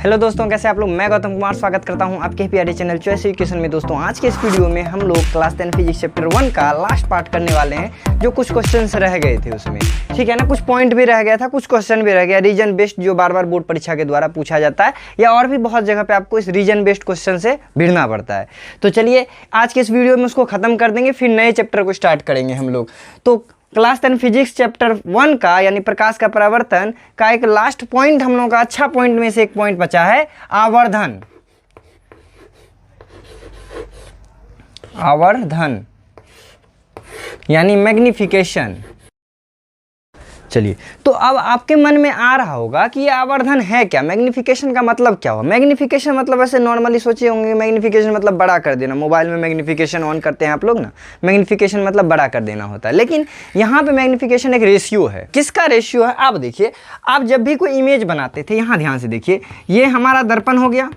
Hello दोस्तों, कैसे आप लोग। मैं गौतम कुमार स्वागत करता हूं आपके प्यारे चैनल चॉइस एजुकेशन में। दोस्तों आज के इस वीडियो में हम लोग क्लास 10 फिजिक्स चैप्टर 1 का लास्ट पार्ट करने वाले हैं। जो कुछ क्वेश्चंस रह गए थे उसमें, ठीक है ना, कुछ पॉइंट भी रह गया था, कुछ क्वेश्चन भी रह गया रीजन बेस्ड, जो बार बार बोर्ड परीक्षा के द्वारा पूछा जाता है या और भी बहुत जगह पे आपको इस रीजन बेस्ड क्वेश्चन से भिड़ना पड़ता है। तो चलिए आज के इस वीडियो में उसको खत्म कर देंगे, फिर नए चैप्टर को स्टार्ट करेंगे हम लोग। तो क्लास 10 फिजिक्स चैप्टर 1 का यानी प्रकाश का परावर्तन का एक लास्ट पॉइंट हम लोगों का अच्छा पॉइंट में से एक पॉइंट बचा है, आवर्धन। आवर्धन यानी मैग्निफिकेशन। चलिए, तो अब आपके मन में आ रहा होगा कि ये आवर्धन है क्या, मैग्निफिकेशन का मतलब क्या हुआ। मैग्निफिकेशन मतलब ऐसे नॉर्मली सोचे होंगे मैग्निफिकेशन मतलब बड़ा कर देना। मोबाइल में मैग्निफिकेशन ऑन करते हैं आप लोग ना, मैग्निफिकेशन मतलब बड़ा कर देना होता है। लेकिन यहाँ पे मैग्निफिकेशन एक रेशियो है। किसका रेशियो है आप देखिए। आप जब भी कोई इमेज बनाते थे, यहाँ ध्यान से देखिए, ये हमारा दर्पण हो गया,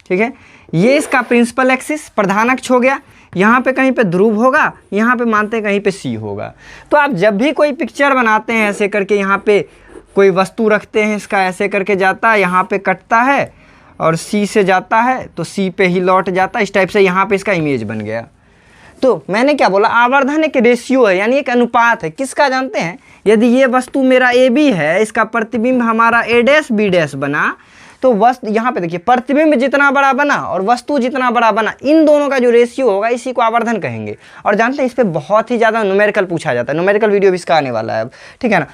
ठीक है, ये इसका प्रिंसिपल एक्सिस प्रधान अक्ष हो गया, यहाँ पे कहीं पे ध्रुव होगा, यहाँ पे मानते हैं कहीं पे सी होगा। तो आप जब भी कोई पिक्चर बनाते हैं ऐसे करके, यहाँ पे कोई वस्तु रखते हैं, इसका ऐसे करके जाता है, यहाँ पे कटता है और सी से जाता है तो सी पे ही लौट जाता है, इस टाइप से यहाँ पे इसका इमेज बन गया। तो मैंने क्या बोला, आवर्धन एक रेशियो है यानी एक अनुपात है। किसका जानते हैं, यदि ये वस्तु मेरा ए बी है, इसका प्रतिबिंब हमारा ए डैश बी डैश बना, तो वस्तु यहाँ पे देखिए प्रतिबिंब जितना बड़ा बना और वस्तु जितना बड़ा बना, इन दोनों का जो रेशियो होगा इसी को आवर्धन कहेंगे। और जानते हैं इस पे बहुत ही ज़्यादा न्यूमेरिकल पूछा जाता है। न्यूमेरिकल वीडियो भी इसका आने वाला है अब, ठीक है ना।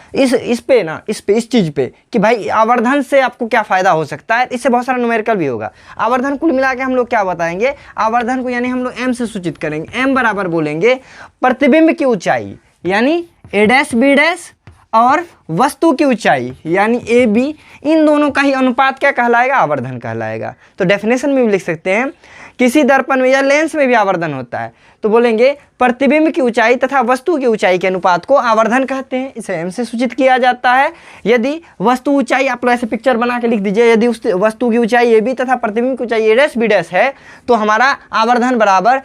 इस चीज़ पे कि भाई आवर्धन से आपको क्या फ़ायदा हो सकता है, इससे बहुत सारा न्यूमेरिकल भी होगा। आवर्धन कुल मिला के हम लोग क्या बताएंगे, आवर्धन को यानी हम लोग एम से सूचित करेंगे। एम बराबर बोलेंगे प्रतिबिंब की ऊंचाई यानी ए डैश बी डैश और वस्तु की ऊंचाई यानी ए बी, इन दोनों का ही अनुपात क्या कहलाएगा, आवर्धन कहलाएगा। तो डेफिनेशन में भी लिख सकते हैं, किसी दर्पण में या लेंस में भी आवर्धन होता है तो बोलेंगे प्रतिबिंब की ऊंचाई तथा वस्तु की ऊंचाई के अनुपात को आवर्धन कहते हैं। इसे एम से सूचित किया जाता है। यदि वस्तु ऊंचाई, आप लोग ऐसे पिक्चर बना के लिख दीजिए, यदि उस वस्तु की ऊंचाई ए बी तथा प्रतिबिंब की ऊंचाई ए डैश बी डैश है तो हमारा आवर्धन बराबर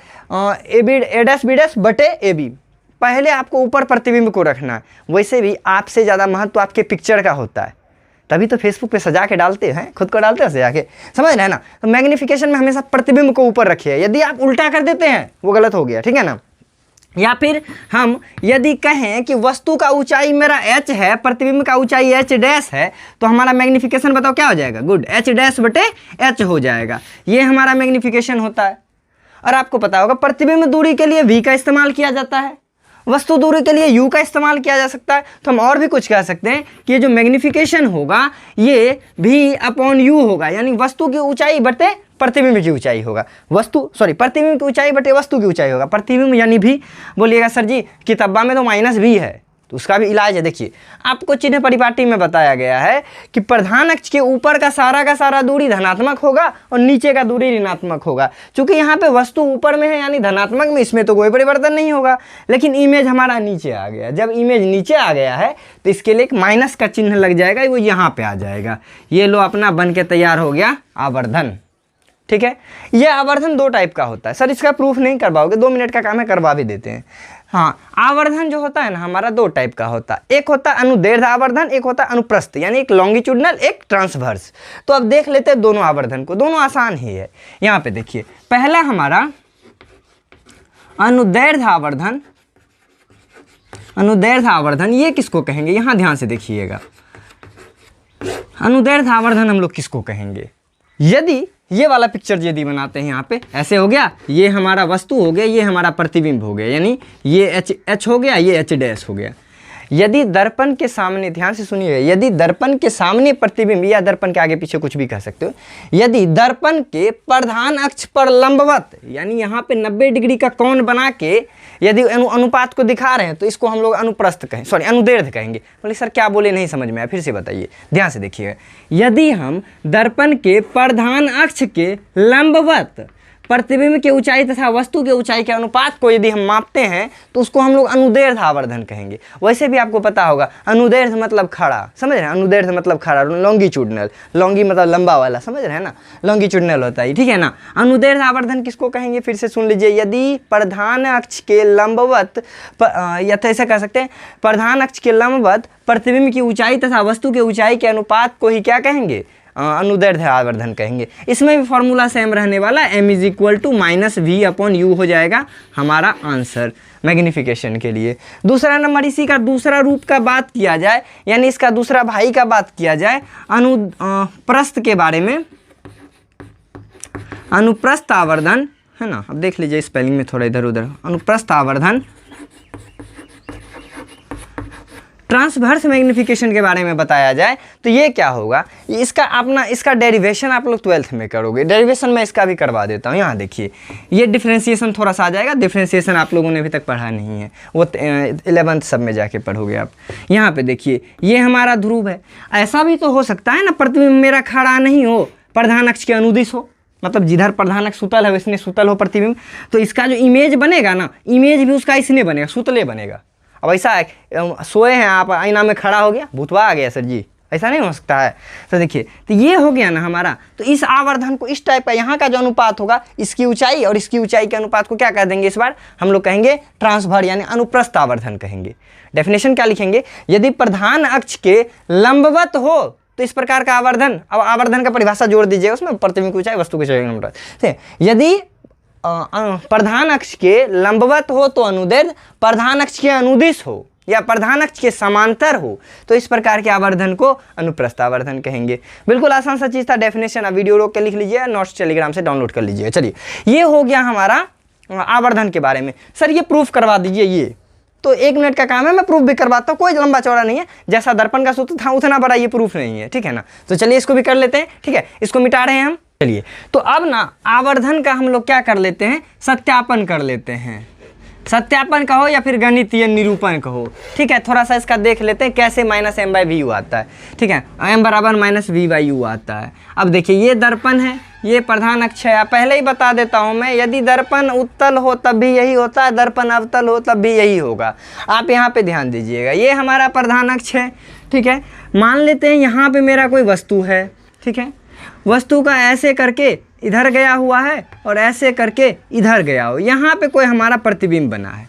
ए डैश बी डैश बटे ए बी। पहले आपको ऊपर प्रतिबिंब को रखना है। वैसे भी आपसे ज़्यादा महत्व आपके पिक्चर का होता है, तभी तो फेसबुक पे सजा के डालते हैं, खुद को डालते हैं सजा के, समझ रहे हैं ना। तो मैग्निफिकेशन में हमेशा प्रतिबिंब को ऊपर रखिए। यदि आप उल्टा कर देते हैं वो गलत हो गया, ठीक है ना। या फिर हम यदि कहें कि वस्तु का ऊंचाई मेरा h है, प्रतिबिंब का ऊंचाई h डैश है, तो हमारा मैग्निफिकेशन बताओ क्या हो जाएगा, गुड, h डैश बटे h हो जाएगा। ये हमारा मैग्निफिकेशन होता है। और आपको पता होगा प्रतिबिंब दूरी के लिए v का इस्तेमाल किया जाता है, वस्तु दूरी के लिए u का इस्तेमाल किया जा सकता है। तो हम और भी कुछ कह सकते हैं कि ये जो मैग्निफिकेशन होगा ये v/u होगा, यानी वस्तु की ऊंचाई बटे प्रतिबिंब की ऊंचाई होगा। प्रतिबिंब की ऊंचाई बटे वस्तु की ऊंचाई होगा। प्रतिबिंब यानी भी बोलिएगा सर जी किताबा में तो -v है, तो उसका भी इलाज है। देखिए आपको चिन्ह परिपाटी में बताया गया है कि प्रधान अक्ष के ऊपर का सारा दूरी धनात्मक होगा और नीचे का दूरी ऋणात्मक होगा। चूंकि यहाँ पे वस्तु ऊपर में है यानी धनात्मक में, इसमें तो कोई परिवर्तन नहीं होगा। लेकिन इमेज हमारा नीचे आ गया, जब इमेज नीचे आ गया है तो इसके लिए एक माइनस का चिन्ह लग जाएगा, वो यहाँ पे आ जाएगा। ये लो अपना बन के तैयार हो गया आवर्धन, ठीक है। यह आवर्धन दो टाइप का होता है। सर इसका प्रूफ नहीं करवाओगे, 2 मिनट का काम है, करवा भी देते हैं। हाँ, आवर्धन जो होता है ना हमारा दो टाइप का होता है। एक होता है अनुदैर्ध्य आवर्धन, एक होता है अनुप्रस्थ, यानी एक लॉन्गिट्यूडनल एक ट्रांसवर्स। तो अब देख लेते हैं दोनों आवर्धन को, दोनों आसान ही है। यहाँ पे देखिए पहला हमारा अनुदैर्ध्य आवर्धन। अनुदैर्ध्य आवर्धन ये किसको कहेंगे, यहाँ ध्यान से देखिएगा। अनुदैर्ध्य आवर्धन हम लोग किसको कहेंगे, यदि ये वाला पिक्चर यदि बनाते हैं, यहाँ पे ऐसे हो गया, ये हमारा वस्तु हो गया, ये हमारा प्रतिबिंब हो गया, यानी ये h हो गया, ये h डैश हो गया। यदि दर्पण के सामने, ध्यान से सुनिए, यदि दर्पण के सामने प्रतिबिंब या दर्पण के आगे पीछे कुछ भी कह सकते हो, यदि दर्पण के प्रधान अक्ष पर लंबवत यानी यहाँ पे 90 डिग्री का कोण बना के यदि अनुपात को दिखा रहे हैं तो इसको हम लोग अनुप्रस्थ कहें, सॉरी अनुदैर्ध्य कहेंगे। बोले सर क्या बोले, नहीं समझ में आया, फिर से बताइए, ध्यान से देखिएगा। यदि हम दर्पण के प्रधान अक्ष के लंबवत प्रतिबिंब की ऊंचाई तथा वस्तु की ऊंचाई के अनुपात को यदि हम मापते हैं तो उसको हम लोग अनुदैर्ध्य आवर्धन कहेंगे। वैसे भी आपको पता होगा अनुदैर्ध्य मतलब खड़ा, समझ रहे हैं, अनुदैर्ध्य मतलब खड़ा, लॉन्गिट्यूडनल, लॉन्गी मतलब लंबा वाला, समझ रहे हैं ना, लॉन्गिट्यूडनल होता है, ठीक है ना। अनुदैर्ध्य आवर्धन किसको कहेंगे, फिर से सुन लीजिए। यदि प्रधान अक्ष के लंबवत या तो ऐसा कह सकते हैं, प्रधान अक्ष के लंबवत प्रतिबिंब की ऊंचाई तथा वस्तु की ऊंचाई के अनुपात को ही क्या कहेंगे, अनुदैर्ध्य आवर्धन कहेंगे। इसमें भी फॉर्मूला सेम रहने वाला, m is equal to minus V upon U हो जाएगा हमारा आंसर मैग्नीफिकेशन के लिए। दूसरा नंबर, इसी का दूसरा रूप का बात किया जाए, यानी इसका दूसरा भाई का बात किया जाए, अनुप्रस्थ के बारे में, अनुप्रस्थ आवर्धन है ना। अब देख लीजिए स्पेलिंग में थोड़ा इधर उधर, अनुप्रस्थ आवर्धन, ट्रांसवर्स मैग्नीफिकेशन के बारे में बताया जाए तो ये क्या होगा, इसका डेरिवेशन आप लोग 12th में करोगे। डेरिवेशन मैं इसका भी करवा देता हूँ। यहाँ देखिए, ये डिफ्रेंशिएशन थोड़ा सा आ जाएगा, डिफ्रेंशिएशन आप लोगों ने अभी तक पढ़ा नहीं है, वो 11th सब में जाके पढ़ोगे आप। यहाँ पे देखिए, ये हमारा ध्रुव है। ऐसा भी तो हो सकता है ना, प्रतिबिंब मेरा खड़ा नहीं हो, प्रधान अक्ष के अनुदिश हो, मतलब जिधर प्रधान अक्ष सुतल है इसने सुतल हो प्रतिबिंब, तो इसका जो इमेज बनेगा ना, इमेज भी उसका इसने बनेगा, सुतले बनेगा। अब ऐसा है, सोए हैं आप, आईना में खड़ा हो गया, भूतवा आ गया सर जी, ऐसा नहीं हो सकता है। तो देखिए, तो ये हो गया ना हमारा। तो इस आवर्धन को इस टाइप का, यहाँ का जो अनुपात होगा, इसकी ऊंचाई और इसकी ऊंचाई के अनुपात को क्या कह देंगे इस बार हम लोग, कहेंगे ट्रांसवर्स यानी अनुप्रस्थ आवर्धन कहेंगे। डेफिनेशन क्या लिखेंगे, यदि प्रधान अक्ष के लंबवत हो तो इस प्रकार का आवर्धन, अब आवर्धन का परिभाषा जोड़ दीजिएगा उसमें, प्रतिबिंब की ऊंचाई, वस्तु की ऊंचाई। यदि प्रधान अक्ष के लंबवत हो तो अनुदैर्ध्य, प्रधान अक्ष के अनुदिश हो या प्रधान अक्ष के समांतर हो तो इस प्रकार के आवर्धन को अनुप्रस्थ आवर्धन कहेंगे। बिल्कुल आसान सा चीज था। डेफिनेशन अब वीडियो रोक के लिख लीजिए, नोट्स टेलीग्राम से डाउनलोड कर लीजिए। चलिए, ये हो गया हमारा आवर्धन के बारे में। सर ये प्रूफ करवा दीजिए, ये तो 1 मिनट का काम है, मैं प्रूफ भी करवाता हूँ, कोई लंबा चौड़ा नहीं है। जैसा दर्पण का सूत्र था उतना बड़ा ये प्रूफ नहीं है, ठीक है ना। तो चलिए इसको भी कर लेते हैं, ठीक है, इसको मिटा रहे हैं हम। चलिए, तो अब ना आवर्धन का हम लोग क्या कर लेते हैं, सत्यापन कर लेते हैं। सत्यापन कहो या फिर गणितीय निरूपण कहो, ठीक है। थोड़ा सा इसका देख लेते हैं कैसे minus M by V U आता है, ठीक है, एम बराबर माइनस वी बाई यू आता है। अब देखिए, ये दर्पण है, ये प्रधान अक्ष है। पहले ही बता देता हूँ मैं, यदि दर्पण उत्तल हो तब भी यही होता है, दर्पण अवतल हो तब भी यही होगा। आप यहाँ पे ध्यान दीजिएगा, ये हमारा प्रधान अक्ष है, ठीक है। मान लेते हैं यहाँ पे मेरा कोई वस्तु है, ठीक है, वस्तु का ऐसे करके इधर गया हुआ है और ऐसे करके इधर गया हो, यहाँ पे कोई हमारा प्रतिबिंब बना है।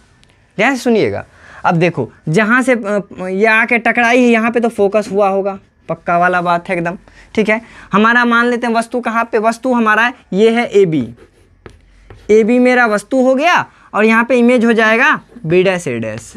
ध्यान से सुनिएगा। अब देखो, जहाँ से ये आके टकराई है यहाँ पे तो फोकस हुआ होगा, पक्का वाला बात है एकदम, ठीक है। हमारा मान लेते हैं वस्तु कहाँ पे, वस्तु हमारा ये है ए बी, ए बी मेरा वस्तु हो गया और यहाँ पे इमेज हो जाएगा बी डैश ए डैश,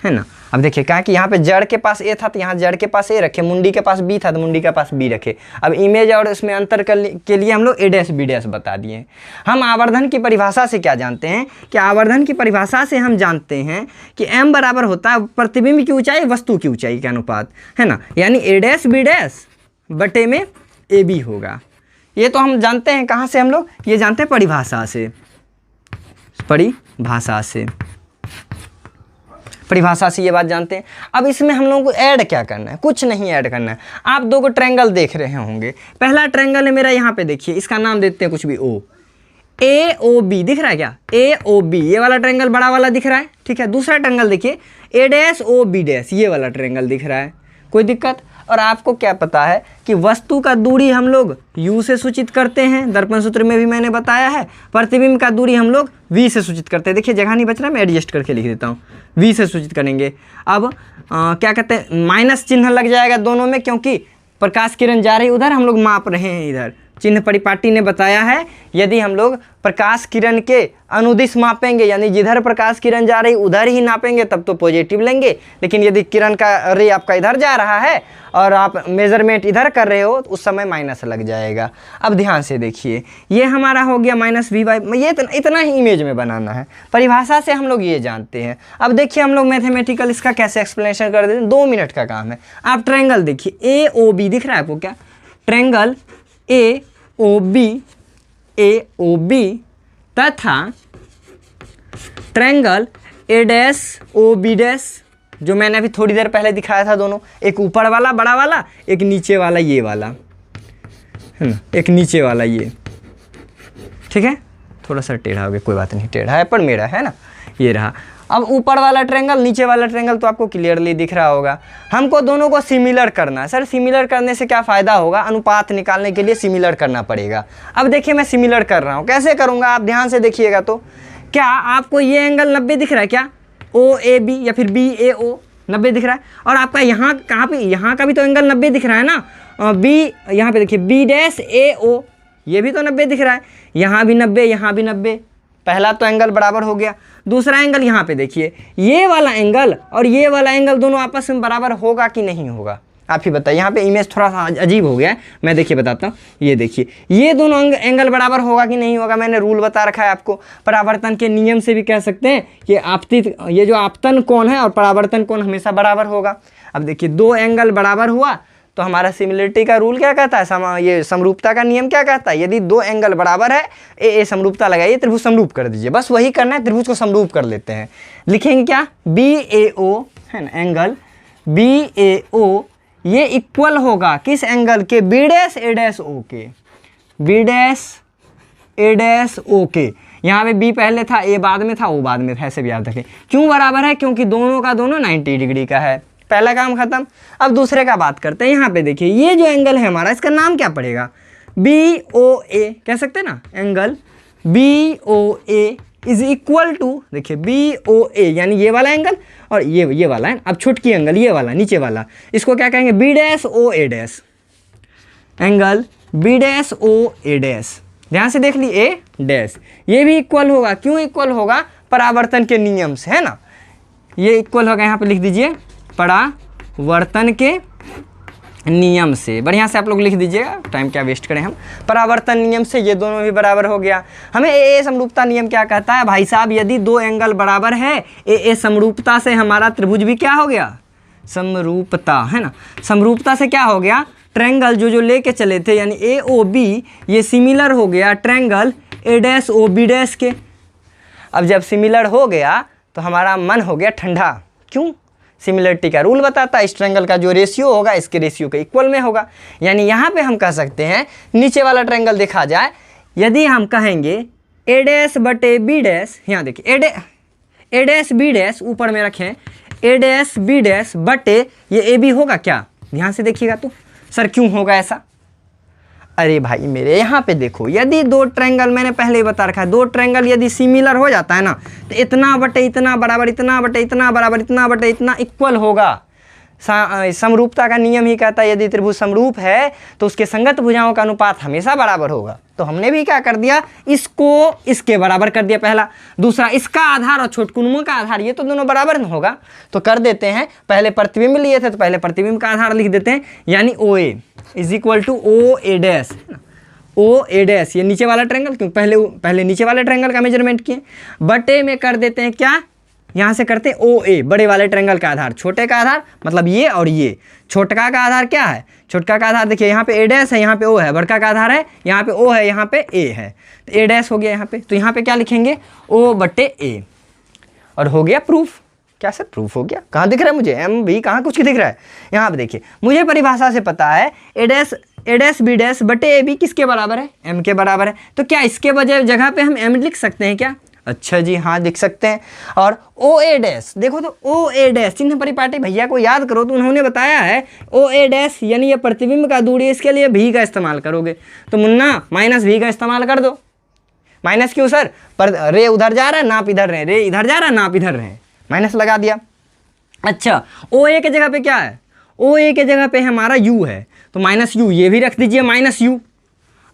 है ना। अब देखिए, कहा कि यहाँ पे जड़ के पास ए था तो यहाँ जड़ के पास ए रखे, मुंडी के पास बी था तो मुंडी के पास बी रखे। अब इमेज और इसमें अंतर के लिए हम लोग ए डैश बी डैश बता दिए। हम आवर्धन की परिभाषा से क्या जानते हैं कि आवर्धन की परिभाषा से हम जानते हैं कि m बराबर होता है प्रतिबिंब की ऊंचाई वस्तु की ऊंचाई के अनुपात, है ना, यानी ए डैश बी डैश बटे में ए बी होगा। ये तो हम जानते हैं कहाँ से हम लोग, ये जानते हैं परिभाषा से, परिभाषा से ये बात जानते हैं। अब इसमें हम लोगों को ऐड क्या करना है, कुछ नहीं ऐड करना है। आप दो को ट्रायंगल देख रहे होंगे, पहला ट्रायंगल है मेरा, यहाँ पे देखिए, इसका नाम देते हैं कुछ भी, ओ ए ओ बी, दिख रहा है क्या, ए ओ बी, ये वाला ट्रायंगल बड़ा वाला दिख रहा है, ठीक है। दूसरा ट्रायंगल देखिए, ए डैश ओ बी डैश, ये वाला ट्रायंगल दिख रहा है, कोई दिक्कत। और आपको क्या पता है कि वस्तु का दूरी हम लोग u से सूचित करते हैं, दर्पण सूत्र में भी मैंने बताया है। प्रतिबिंब का दूरी हम लोग v से सूचित करते हैं। देखिए जगह नहीं बच रहा, मैं एडजस्ट करके लिख देता हूँ, v से सूचित करेंगे। अब क्या कहते हैं, माइनस चिन्ह लग जाएगा दोनों में, क्योंकि प्रकाश किरण जा रही उधर, हम लोग माप रहे हैं इधर। चिन्ह परिपाटी ने बताया है, यदि हम लोग प्रकाश किरण के अनुदिश मापेंगे, यानी जिधर प्रकाश किरण जा रही उधर ही नापेंगे, तब तो पॉजिटिव लेंगे। लेकिन यदि किरण का रे आपका इधर जा रहा है और आप मेजरमेंट इधर कर रहे हो, तो उस समय माइनस लग जाएगा। अब ध्यान से देखिए, ये हमारा हो गया माइनस वी बाई, ये इतना ही इमेज में बनाना है, परिभाषा से हम लोग ये जानते हैं। अब देखिए हम लोग मैथमेटिकल इसका कैसे एक्सप्लेनेशन कर देते हैं, 2 मिनट का काम है। आप ट्रायंगल देखिए, ए ओ बी दिख रहा है आपको क्या, ट्रायंगल ए ओ बी तथा triangle A dash O B dash, जो मैंने अभी थोड़ी देर पहले दिखाया था, दोनों, एक ऊपर वाला बड़ा वाला, एक नीचे वाला ये वाला, है ना, एक नीचे वाला ये, ठीक है। थोड़ा सा टेढ़ा हो गया, कोई बात नहीं, टेढ़ा है पर मेरा है ना, ये रहा। अब ऊपर वाला ट्रायंगल, नीचे वाला ट्रायंगल तो आपको क्लियरली दिख रहा होगा। हमको दोनों को सिमिलर करना है। सर सिमिलर करने से क्या फ़ायदा होगा, अनुपात निकालने के लिए सिमिलर करना पड़ेगा। अब देखिए मैं सिमिलर कर रहा हूँ, कैसे करूँगा आप ध्यान से देखिएगा। तो क्या आपको ये एंगल 90 दिख रहा है क्या, ओ ए बी या फिर बी ए ओ, 90 दिख रहा है। और आपका यहाँ कहाँ पे, यहाँ का भी तो एंगल 90 दिख रहा है ना। बी यहाँ पे देखिए बी डैश ए ओ, ये भी तो 90 दिख रहा है, यहाँ भी 90, यहाँ भी 90। पहला तो एंगल बराबर हो गया। दूसरा एंगल यहाँ पे देखिए, ये वाला एंगल और ये वाला एंगल दोनों आपस में बराबर होगा कि नहीं होगा, आप ही बताइए। यहाँ पे इमेज थोड़ा सा अजीब हो गया है, मैं देखिए बताता हूँ। ये देखिए, ये दोनों एंगल बराबर होगा कि नहीं होगा, मैंने रूल बता रखा है आपको। परावर्तन के नियम से भी कह सकते हैं कि आपतित, ये जो आपतन कोण है और परावर्तन कोण हमेशा बराबर होगा। अब देखिए, दो एंगल बराबर हुआ तो हमारा सिमिलरिटी का रूल क्या कहता है, ये समरूपता का नियम क्या कहता है, यदि दो एंगल बराबर है, ए समरूपता लगाइए, त्रिभुज समरूप कर दीजिए, बस वही करना है, त्रिभुज को समरूप कर लेते हैं। लिखेंगे क्या, बी ए ओ है ना, एंगल बी ए ओ ये इक्वल होगा किस एंगल के, बी डैश ए डैश ओ के, बी डैश ए डैश ओ के। यहाँ पे बी पहले था, ए बाद में था, ओ बाद में था, ऐसे भी याद रखें। क्यों बराबर है, क्योंकि दोनों का दोनों 90 डिग्री का है। पहला काम खत्म। अब दूसरे का बात करते हैं। यहाँ पे देखिए, ये जो एंगल है हमारा, इसका नाम क्या पड़ेगा, बी ओ ए कह सकते हैं ना, angle B O A is equal to, देखिए बी ओ ए यानी ये वाला एंगल और ये वाला है। अब छुटकी एंगल ये वाला नीचे वाला, इसको क्या कहेंगे, B dash O A dash, angle B dash O A dash. ध्यान से देख ली, ए डैश, ये भी इक्वल होगा। क्यों इक्वल होगा, परावर्तन के नियम से, है ना। ये इक्वल होगा, यहाँ पे लिख दीजिए परावर्तन के नियम से। बढ़िया से आप लोग लिख दीजिएगा, टाइम क्या वेस्ट करें हम। परावर्तन नियम से ये दोनों भी बराबर हो गया। हमें ए समरूपता नियम क्या कहता है भाई साहब, यदि दो एंगल बराबर है, ए समरूपता से हमारा त्रिभुज भी क्या हो गया, समरूपता, है ना। समरूपता से क्या हो गया, ट्रायंगल जो लेके चले थे यानी ए ओ बी, ये सिमिलर हो गया triangle A dash O B dash के। अब जब सिमिलर हो गया तो हमारा मन हो गया ठंडा। क्यों, सिमिलरिटी का रूल बताता है, इस ट्रायंगल का जो रेशियो होगा इसके रेशियो के इक्वल में होगा। यानी यहाँ पे हम कह सकते हैं, नीचे वाला ट्रायंगल देखा जाए, यदि हम कहेंगे ए डैश बटे बी डैश, यहाँ देखिए ए डैश बी डैश ऊपर में रखें, ए डैश बी डैश बटे ये ए बी होगा क्या, ध्यान से देखिएगा। तो सर क्यों होगा ऐसा, अरे भाई मेरे यहाँ पे देखो, यदि दो ट्रायंगल, मैंने पहले ही बता रखा है, दो ट्रायंगल यदि सिमिलर हो जाता है ना, तो इतना बटे इतना बराबर, इतना बटे इतना बराबर, इतना बटे इतना इक्वल होगा। समरूपता का नियम ही कहता है, यदि त्रिभुज समरूप है तो उसके संगत भुजाओं का अनुपात हमेशा बराबर होगा। तो हमने भी क्या कर दिया, इसको इसके बराबर कर दिया पहला। दूसरा, इसका आधार और छोटकुनुमों का आधार, ये तो दोनों बराबर न होगा, तो कर देते हैं। पहले प्रतिबिंब लिए थे तो पहले प्रतिबिंब का आधार लिख देते हैं, यानी O A is equal to O A dash, O A dash, ये नीचे वाला ट्रायंगल, क्योंकि पहले नीचे वाले ट्रायंगल का मेजरमेंट किए, बटे में कर देते हैं क्या, यहाँ से करते हैं ओ ए, बड़े वाले ट्रायंगल का आधार, छोटे का आधार मतलब ये और ये, छोटका का आधार क्या है, छोटका का आधार देखिए यहाँ पे ए डैश है, यहाँ पे ओ है, बड़का का आधार है, यहाँ पे ओ है, यहाँ पे ए है, तो ए डैश हो गया यहाँ पे। तो यहाँ पे क्या लिखेंगे, ओ बटे ए, और हो गया प्रूफ। क्या सर प्रूफ हो गया, कहाँ दिख रहा है मुझे, एम भी कहाँ कुछ दिख रहा है, यहाँ पे देखिए, मुझे परिभाषा से पता है ए डैश बी डैश बटे ए बी किसके बराबर है, एम के बराबर है। तो क्या इसके बजाय जगह पे हम एम लिख सकते हैं क्या, अच्छा जी हाँ लिख सकते हैं। और ओ ए डैश देखो, तो ओ ए डैश चिन्ह परिपाटी भैया को याद करो, तो उन्होंने बताया है ओ ए डैश यानी ये प्रतिबिंब का दूरी, इसके लिए भी का इस्तेमाल करोगे, तो मुन्ना माइनस भी का इस्तेमाल कर दो। माइनस क्यों सर, पर रे उधर जा रहा है, नाप इधर रहे, रे इधर जा रहा है, नाप इधर रहे, माइनस लगा दिया। अच्छा, ओ ए के जगह पे क्या है, ओ ए के जगह पे हमारा यू है, तो माइनस यू, ये भी रख दीजिए माइनस यू।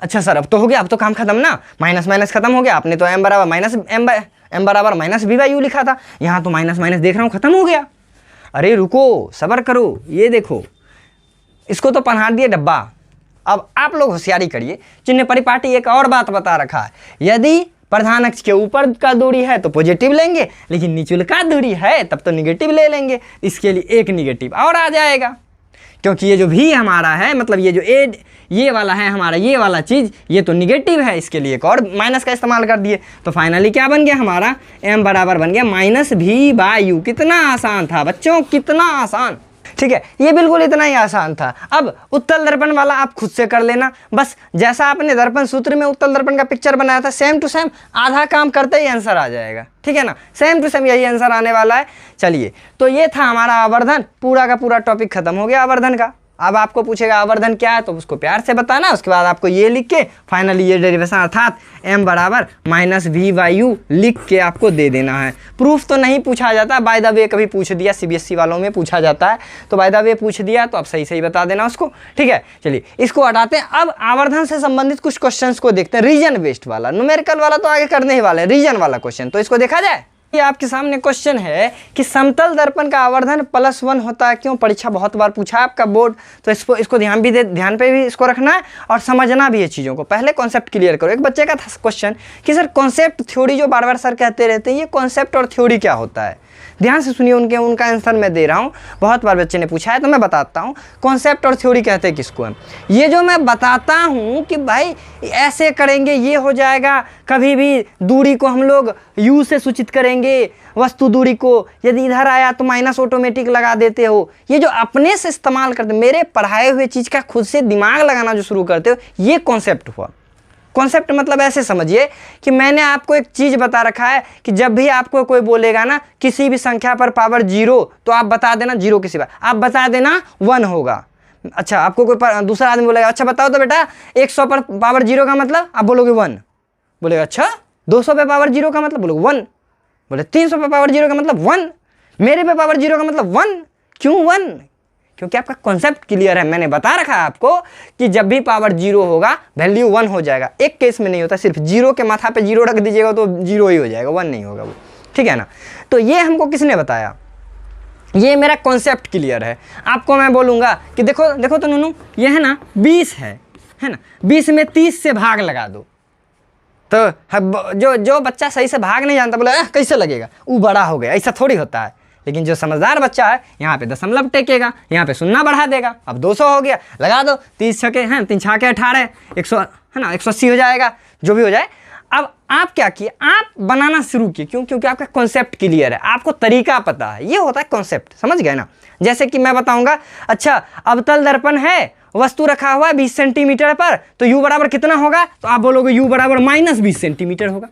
अच्छा सर अब तो हो गया, अब तो काम खत्म ना, माइनस माइनस खत्म हो गया, आपने तो एम बराबर माइनस एम बराबर माइनस बी बाई यू लिखा था, यहाँ तो माइनस माइनस देख रहा हूँ खत्म हो गया। अरे रुको सब्र करो, ये देखो इसको तो पन्हार दिए डब्बा। अब आप लोग होशियारी करिए, चिन्ह परिपाटी एक और बात बता रखा है, यदि प्रधान अक्ष के ऊपर का दूरी है तो पॉजिटिव लेंगे, लेकिन निचुल का दूरी है तब तो निगेटिव ले लेंगे। इसके लिए एक निगेटिव और आ जाएगा, क्योंकि ये जो भी हमारा है, मतलब ये जो ए ये वाला है हमारा, ये वाला चीज़ ये तो निगेटिव है, इसके लिए एक और माइनस का इस्तेमाल कर दिए। तो फाइनली क्या बन गया हमारा, एम बराबर बन गया माइनस भी बाई यू। कितना आसान था बच्चों, कितना आसान, ठीक है, ये बिल्कुल इतना ही आसान था। अब उत्तल दर्पण वाला आप खुद से कर लेना, बस जैसा आपने दर्पण सूत्र में उत्तल दर्पण का पिक्चर बनाया था, सेम टू सेम आधा काम करते ही आंसर आ जाएगा, ठीक है ना, सेम टू सेम यही आंसर आने वाला है। चलिए, तो ये था हमारा आवर्धन, पूरा का पूरा टॉपिक खत्म हो गया आवर्धन का। अब आपको पूछेगा आवर्धन क्या है तो उसको प्यार से बताना, उसके बाद आपको ये लिख के फाइनली ये डेरिवेशन अर्थात m बराबर माइनस वी बाई यू लिख के आपको दे देना है। प्रूफ तो नहीं पूछा जाता, बाय द वे कभी पूछ दिया, सीबीएसई वालों में पूछा जाता है तो बाय द वे पूछ दिया तो आप सही सही बता देना उसको, ठीक है। चलिए इसको हटाते हैं, अब आवर्धन से संबंधित कुछ क्वेश्चंस को देखते हैं। रीजन बेस्ड वाला, न्यूमेरिकल वाला तो आगे करने ही वाले हैं, रीजन वाला क्वेश्चन तो इसको देखा जाए। ये आपके सामने क्वेश्चन है कि समतल दर्पण का आवर्धन +1 होता है क्यों। परीक्षा बहुत बार पूछा है आपका बोर्ड, तो इसको ध्यान पे भी इसको रखना है और समझना भी है चीज़ों को। पहले कॉन्सेप्ट क्लियर करो। एक बच्चे का था क्वेश्चन कि सर कॉन्सेप्ट थ्योरी जो बार बार सर कहते रहते हैं, ये कॉन्सेप्ट और थ्योरी क्या होता है। ध्यान से सुनिए, उनका आंसर मैं दे रहा हूँ। बहुत बार बच्चे ने पूछा है तो मैं बताता हूँ कॉन्सेप्ट और थ्योरी कहते हैं किसको है। ये जो मैं बताता हूँ कि भाई ऐसे करेंगे ये हो जाएगा, कभी भी दूरी को हम लोग u से सूचित करेंगे, वस्तु दूरी को, यदि इधर आया तो माइनस ऑटोमेटिक लगा देते हो। ये जो अपने से इस्तेमाल करते, मेरे पढ़ाए हुए चीज़ का खुद से दिमाग लगाना जो शुरू करते हो, ये कॉन्सेप्ट हुआ। कॉन्सेप्ट मतलब ऐसे समझिए कि मैंने आपको एक चीज़ बता रखा है कि जब भी आपको कोई बोलेगा ना किसी भी संख्या पर पावर 0 तो आप बता देना 0 किसी बार, आप बता देना 1 होगा। अच्छा, आपको कोई दूसरा आदमी बोलेगा अच्छा बताओ तो बेटा 100 पर पावर 0 का मतलब, आप बोलोगे 1, बोलेगा अच्छा 200 पे पावर 0 का मतलब, बोलोगे 1, बोले 300 पे पावर 0 का मतलब 1, मेरे पे पावर 0 का मतलब 1। क्यों 1? क्योंकि आपका कॉन्सेप्ट क्लियर है। मैंने बता रखा है आपको कि जब भी पावर 0 होगा वैल्यू 1 हो जाएगा। एक केस में नहीं होता, सिर्फ 0 के माथा पे 0 रख दीजिएगा तो 0 ही हो जाएगा, 1 नहीं होगा वो, ठीक है ना। तो ये हमको किसने बताया, ये मेरा कॉन्सेप्ट क्लियर है। आपको मैं बोलूँगा कि देखो तो नूनू, ये है ना 20 है ना, 20 में 30 से भाग लगा दो। तो जो बच्चा सही से भाग नहीं जानता बोले कैसे लगेगा, वो बड़ा हो गया, ऐसा थोड़ी होता है। लेकिन जो समझदार बच्चा है यहाँ पे दशमलव टेकेगा, यहाँ पे शून्य बढ़ा देगा, अब 200 हो गया, लगा दो 30 छके हैं 3 छाके 18, 100 है ना, 180 हो जाएगा, जो भी हो जाए। अब आप क्या किए, आप बनाना शुरू किए। क्यों? क्योंकि आपका कॉन्सेप्ट क्लियर है, आपको तरीका पता है। ये होता है कॉन्सेप्ट, समझ गए ना। जैसे कि मैं बताऊंगा अच्छा अवतल दर्पण है, वस्तु रखा हुआ है 20 सेंटीमीटर पर, तो u बराबर कितना होगा, तो आप बोलोगे u बराबर -20 सेंटीमीटर होगा।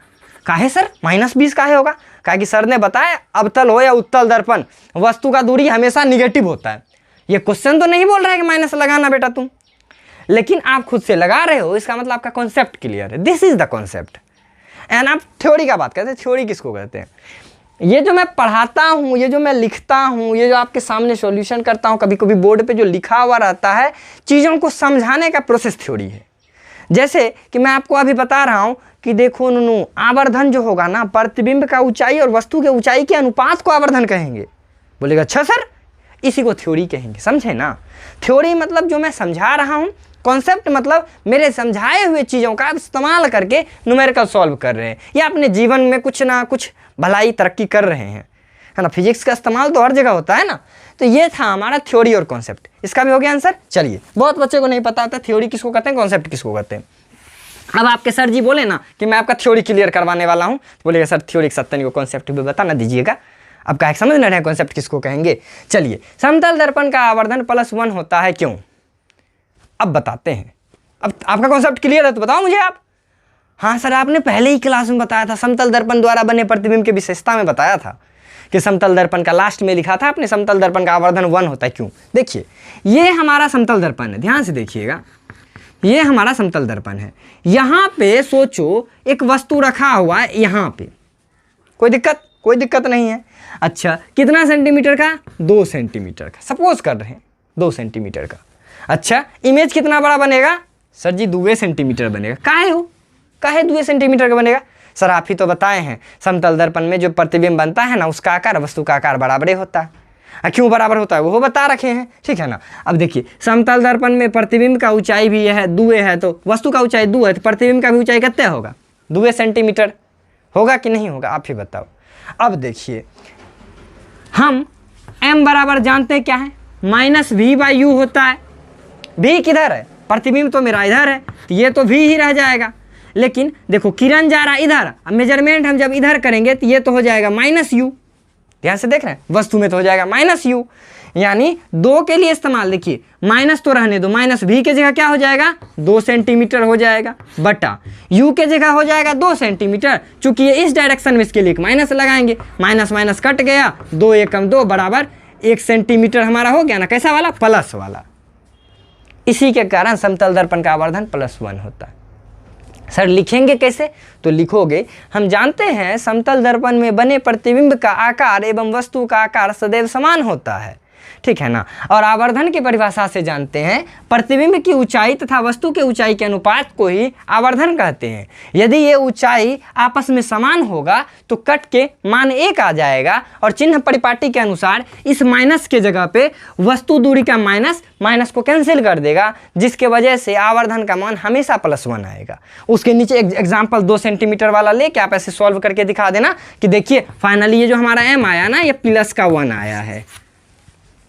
काहे सर -20 काहे होगा? काहे कि सर ने बताया अवतल हो या उत्तल दर्पण, वस्तु का दूरी हमेशा निगेटिव होता है। ये क्वेश्चन तो नहीं बोल रहा है कि माइनस लगाना बेटा तुम, लेकिन आप खुद से लगा रहे हो, इसका मतलब आपका कॉन्सेप्ट क्लियर है। This is the concept. And आप थ्योरी का बात करते हैं, थ्योरी किसको कहते हैं? ये जो मैं पढ़ाता हूँ, ये जो मैं लिखता हूँ, ये जो आपके सामने सॉल्यूशन करता हूँ, कभी कभी बोर्ड पे जो लिखा हुआ रहता है, चीज़ों को समझाने का प्रोसेस थ्योरी है। जैसे कि मैं आपको अभी बता रहा हूँ कि देखो नूनू, आवर्धन जो होगा ना, प्रतिबिंब का ऊंचाई और वस्तु के ऊंचाई के अनुपात को आवर्धन कहेंगे। बोलेगा अच्छा सर, इसी को थ्योरी कहेंगे, समझे ना। थ्योरी मतलब जो मैं समझा रहा हूँ, कॉन्सेप्ट मतलब मेरे समझाए हुए चीज़ों का इस्तेमाल करके न्यूमेरिकल सॉल्व कर रहे हैं या अपने जीवन में कुछ ना कुछ भलाई तरक्की कर रहे हैं, है ना। फिजिक्स का इस्तेमाल तो हर जगह होता है ना। तो ये था हमारा थ्योरी और कॉन्सेप्ट। इसका भी हो गया आंसर। चलिए, बहुत बच्चे को नहीं पता होता थ्योरी किसको कहते हैं, कॉन्सेप्ट किसको कहते हैं। अब आपके सर जी बोले ना कि मैं आपका थ्योरी क्लियर करवाने वाला हूँ, बोलेगा सर थ्योरी के साथ को कॉन्सेप्ट भी बता ना दीजिएगा। अब क्या समझ ना रहे कॉन्सेप्ट किसको कहेंगे। चलिए, समतल दर्पण का आवर्धन +1 होता है क्यों, अब बताते हैं। अब आपका कॉन्सेप्ट क्लियर है तो बताओ मुझे आप। हाँ सर, आपने पहले ही क्लास में बताया था, समतल दर्पण द्वारा बने प्रतिबिंब की विशेषता में बताया था कि समतल दर्पण का लास्ट में लिखा था आपने, समतल दर्पण का आवर्धन 1 होता है क्यों। देखिए, ये हमारा समतल दर्पण है, ध्यान से देखिएगा, ये हमारा समतल दर्पण है। यहाँ पे सोचो एक वस्तु रखा हुआ है, यहाँ पे कोई दिक्कत नहीं है। अच्छा, कितना सेंटीमीटर का, 2 सेंटीमीटर का, सपोज कर रहे हैं 2 सेंटीमीटर का। अच्छा, इमेज कितना बड़ा बनेगा, सर जी 2 सेंटीमीटर बनेगा। काहे 2 सेंटीमीटर का बनेगा, सर आप ही तो बताए हैं समतल दर्पण में जो प्रतिबिंब बनता है ना, उसका आकार वस्तु का आकार बराबर होता है। क्यों बराबर होता है वो बता रखे हैं, ठीक है ना। अब देखिए, समतल दर्पण में प्रतिबिंब का ऊंचाई भी है 2 है, तो वस्तु का ऊंचाई 2 है, तो प्रतिबिंब का भी ऊंचाई कितना होगा, 2 सेंटीमीटर होगा कि नहीं होगा, आप ही बताओ। अब देखिए, हम m बराबर जानते हैं क्या है, -v/u होता है। v किधर है, प्रतिबिंब तो मेरा इधर है, तो ये तो v ही रह जाएगा। लेकिन देखो, किरण जा रहा है इधर, अब मेजरमेंट हम जब इधर करेंगे तो ये तो हो जाएगा -u। ध्यान से देख रहे हैं, वस्तु में तो हो जाएगा -u, यानी 2 के लिए इस्तेमाल। देखिए, माइनस तो रहने दो, -v के जगह क्या हो जाएगा, 2 सेंटीमीटर हो जाएगा, बटा u के जगह हो जाएगा 2 सेंटीमीटर। चूंकि ये इस डायरेक्शन में, इसके लिए एक माइनस लगाएंगे, माइनस कट गया, 2 एकम 2 बराबर 1 सेंटीमीटर हमारा हो गया ना, कैसा वाला, प्लस वाला। इसी के कारण समतल दर्पण का आवर्धन +1 होता है। सर लिखेंगे कैसे? तो लिखोगे, हम जानते हैं समतल दर्पण में बने प्रतिबिंब का आकार एवं वस्तु का आकार सदैव समान होता है, ठीक है ना। और आवर्धन की परिभाषा से जानते हैं प्रतिबिंब की ऊंचाई तथा वस्तु के ऊंचाई के अनुपात को ही आवर्धन कहते हैं। यदि ये ऊंचाई आपस में समान होगा तो कट के मान 1 आ जाएगा और चिन्ह परिपाटी के अनुसार इस माइनस के जगह पे वस्तु दूरी का माइनस को कैंसिल कर देगा, जिसके वजह से आवर्धन का मान हमेशा +1 आएगा। उसके नीचे एग्जाम्पल 2 सेंटीमीटर वाला लेके आप ऐसे सॉल्व करके दिखा देना कि देखिए फाइनली ये जो हमारा m आया ना, ये +1 आया है।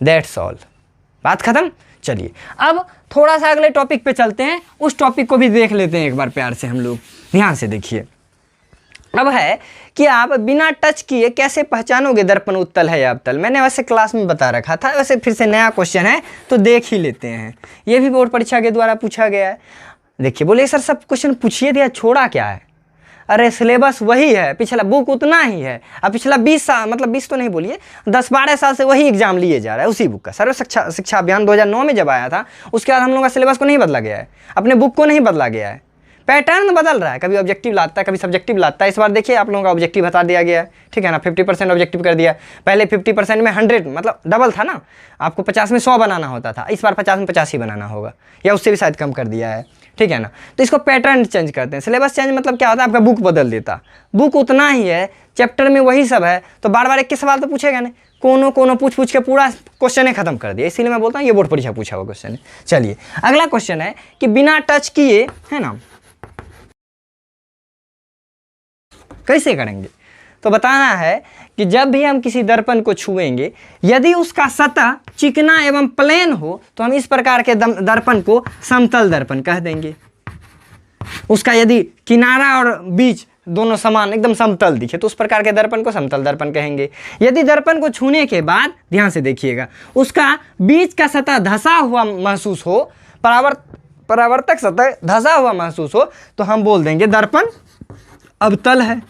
दैट्स ऑल, बात खत्म। चलिए अब थोड़ा सा अगले टॉपिक पे चलते हैं, उस टॉपिक को भी देख लेते हैं एक बार प्यार से हम लोग। ध्यान से देखिए, अब है कि आप बिना टच किए कैसे पहचानोगे दर्पण उत्तल है या अवतल। मैंने वैसे क्लास में बता रखा था, वैसे फिर से नया क्वेश्चन है तो देख ही लेते हैं। ये भी बोर्ड परीक्षा के द्वारा पूछा गया है। देखिए, बोले सर सब क्वेश्चन पूछिए दिया, छोड़ा क्या है? अरे सिलेबस वही है, पिछला बुक उतना ही है। अब पिछला 20 साल, मतलब 20 तो नहीं बोलिए, 10-12 साल से वही एग्जाम लिए जा रहा है उसी बुक का। सर्व शिक्षा अभियान 2009 में जब आया था, उसके बाद हम लोग का सिलेबस को नहीं बदला गया है, अपने बुक को नहीं बदला गया है, पैटर्न बदल रहा है। कभी ऑब्जेक्टिव लाता है, कभी सब्जेक्टिव लाता है। इस बार देखिए आप लोगों का ऑब्जेक्टिव बता दिया गया है, ठीक है ना। 50% ऑब्जेक्टिव कर दिया। पहले 50% में 100, मतलब डबल था ना, आपको 50 में 100 बनाना होता था, इस बार 50 में 50 ही बनाना होगा, या उससे भी शायद कम कर दिया है, ठीक है ना। तो इसको पैटर्न चेंज करते हैं। सिलेबस चेंज मतलब क्या होता है, आपका बुक बदल देता। बुक उतना ही है, चैप्टर में वही सब है, तो बार बार 21 सवाल तो पूछेगा नहीं, कोनो पूछ के पूरा क्वेश्चन ही खत्म कर दिया। इसीलिए मैं बोलता हूँ ये बोर्ड परीक्षा पूछा हुआ क्वेश्चन है। चलिए अगला क्वेश्चन है कि बिना टच किए, है ना, कैसे करेंगे? तो बताना है कि जब भी हम किसी दर्पण को छुएंगे, यदि उसका सतह चिकना एवं प्लेन हो तो हम इस प्रकार के दर्पण को समतल दर्पण कह देंगे। उसका यदि किनारा और बीच दोनों समान एकदम समतल दिखे तो उस प्रकार के दर्पण को समतल दर्पण कहेंगे। यदि दर्पण को छूने के बाद, ध्यान से देखिएगा, उसका बीच का सतह धंसा हुआ महसूस हो, परावर्तक सतह धंसा हुआ महसूस हो, तो हम बोल देंगे दर्पण अवतल है।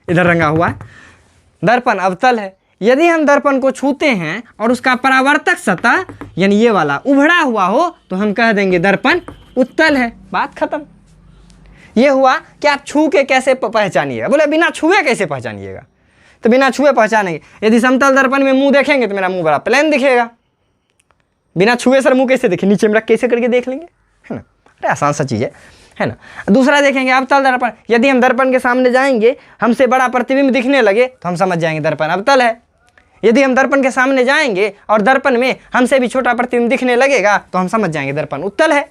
इधर रंगा हुआ है, दर्पण अवतल है। यदि हम दर्पण को छूते हैं और उसका परावर्तक सतह यानी ये वाला उभड़ा हुआ हो तो हम कह देंगे दर्पण उत्तल है। बात खत्म। ये हुआ कि आप छू के कैसे पहचानिएगा। बोले बिना छुए कैसे पहचानिएगा? तो बिना छुए पहचानेंगे। यदि समतल दर्पण में मुंह देखेंगे तो मेरा मुंह बड़ा प्लेन दिखेगा। बिना छुए सर मुंह कैसे देखे, नीचे में रख कैसे करके देख लेंगे, है ना। अरे आसान सा चीज़ है ना। दूसरा देखेंगे अवतल दर्पण। यदि हम दर्पण के सामने जाएंगे, हमसे बड़ा प्रतिबिंब दिखने लगे तो हम समझ जाएंगे दर्पण अवतल है। यदि हम दर्पण के सामने जाएंगे और दर्पण में हमसे भी छोटा प्रतिबिंब दिखने लगेगा तो हम समझ जाएंगे दर्पण उत्तल है।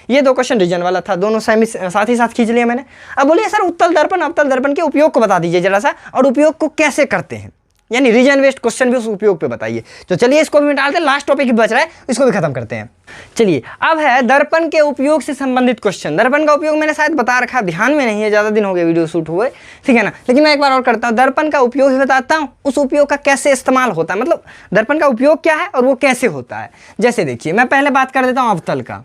ये 2 क्वेश्चन रीजन वाला था, दोनों साथ ही साथ खींच लिया मैंने। अब बोलिए सर उत्तल दर्पण अवतल दर्पण के उपयोग को बता दीजिए जरा सा, और उपयोग को कैसे करते हैं, यानी रीजन वेस्ट क्वेश्चन भी उस उपयोग पे बताइए। तो चलिए इसको भी डालते हैं, लास्ट टॉपिक बच रहा है, इसको भी खत्म करते हैं। चलिए अब है दर्पण के उपयोग से संबंधित क्वेश्चन। दर्पण का उपयोग मैंने शायद बता रखा, ध्यान में नहीं है, ज़्यादा दिन हो गए वीडियो शूट हुए, ठीक है ना। लेकिन मैं एक बार और करता हूँ, दर्पण का उपयोग ही बताता हूँ, उस उपयोग का कैसे इस्तेमाल होता है, मतलब दर्पण का उपयोग क्या है और वो कैसे होता है। जैसे देखिए, मैं पहले बात कर देता हूँ अवतल का,